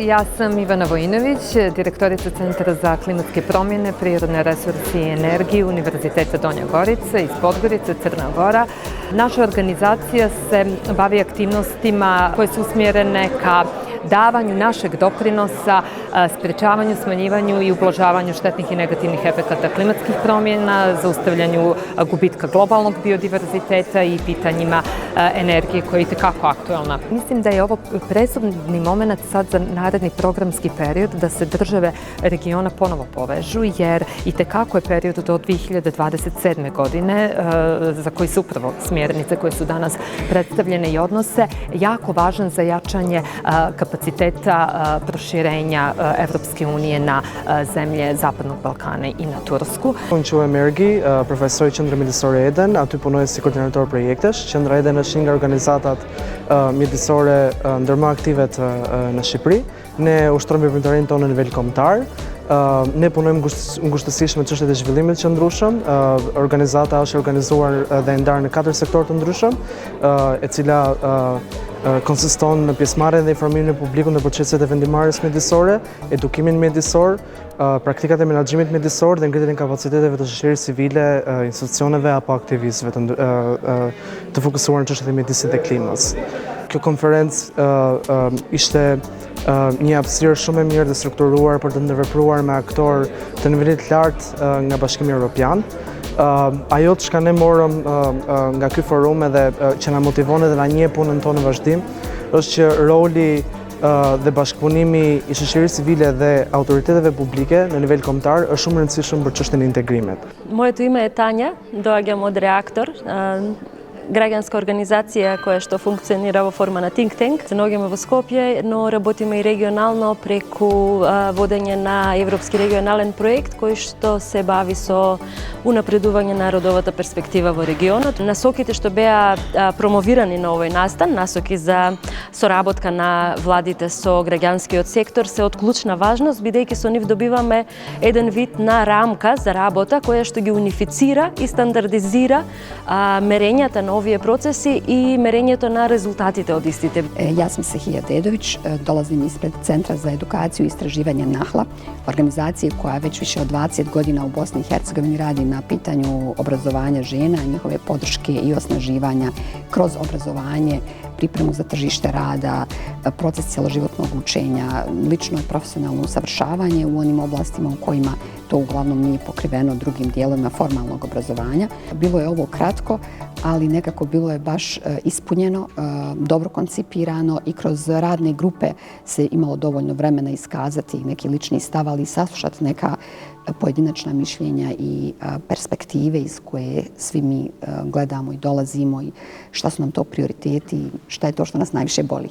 ja sam Ivana Vojinović, direktorica Centra za klimatske promjene, prirodne resurse i energiju Univerziteta Donja Gorica iz Podgorice, Crna Gora. Naša organizacija se bavi aktivnostima koje su usmjerene ka davanju našeg doprinosa, sprečavanju, smanjivanju i ublažavanju štetnih i negativnih efekata klimatskih promjena, zaustavljanju gubitka globalnog biodiverziteta i pitanjima energije koja je itekako aktuelna. Mislim da je ovo presudni moment sad za naredni programski period da se države regiona ponovo povežu, jer itekako je period do 2027. godine, za koji su upravo smjernice koje su danas predstavljene i odnose, jako važan za jačanje kapaciteta proširenja Evropske unije na zemlje Zapadnog Balkana i na Tursku. Unë quhem Ergi, profesor i Qendrës Mjedisore Eden, aty punoj si koordinator projektesh. Qendra Eden është një nga organizatat mjedisore ndërma aktive në Shqipëri. Ne ushtrojmë veprimtarinë tonë në nivel kombëtar. Ne punojmë ngushtësisht me çështjet e zhvillimit të qëndrueshëm. Organizata është organizuar dhe ndarë në 4 sektorë të ndryshëm, e cila konsiston në pjesëmarrjen dhe informimin e publikut në proceset e vendimarrjes mjedisore, edukimin mjedisor, praktikat e menaxhimit mjedisor dhe ngritjen e kapaciteteve të shoqërisë civile, institucioneve apo aktivistëve të fokusuar në çështjet e mjedisit dhe klimës. Kjo konferencë ishte një hapësirë shumë e mirë dhe strukturuar për të ndërvepruar me aktorë të nivelit lartë nga Bashkimi Evropian. Ajo të shka ne morëm nga ky forum edhe që na motivon edhe na njeh punën tonë në vazhdim, është që roli dhe bashkëpunimi i shoqërisë civile dhe autoriteteve publike në nivel kombëtar është shumë i rëndësishëm për çështjen e integrimit. Моето име е Тања, доаѓам од Реактор, граѓанска организација која што функционира во форма на think tank. Се наоѓаме во Скопје, но работиме и регионално преку водење на Европски регионален проект кој што се бави со унапредување на родовата перспектива во регионот. Насоките што беа промовирани на овој настан, насоки за соработка на владите со граѓанскиот сектор, се од клучна важност, бидејќи со нив добиваме еден вид на рамка за работа која што ги унифицира и стандардизира мерењата на ovije procesi i merenje to na rezultatite od istite. Ja sam Sahija Dedović, dolazim ispred Centra za edukaciju i istraživanje NAHLA, organizacije koja već više od 20 godina u Bosni i Hercegovini radi na pitanju obrazovanja žena, njihove podrške i osnaživanja kroz obrazovanje, pripremu za tržište rada, proces cjeloživotnog učenja, lično i profesionalno usavršavanje u onim oblastima u kojima to uglavnom nije pokriveno drugim dijelovima formalnog obrazovanja. Bilo je ovo kratko, ali nekako bilo je baš ispunjeno, dobro koncipirano i kroz radne grupe se imalo dovoljno vremena iskazati neki lični stav, ali i saslušati neka pojedinačna mišljenja i perspektive iz koje svi mi gledamo i dolazimo i šta su nam to prioriteti i šta je to što nas najviše boli.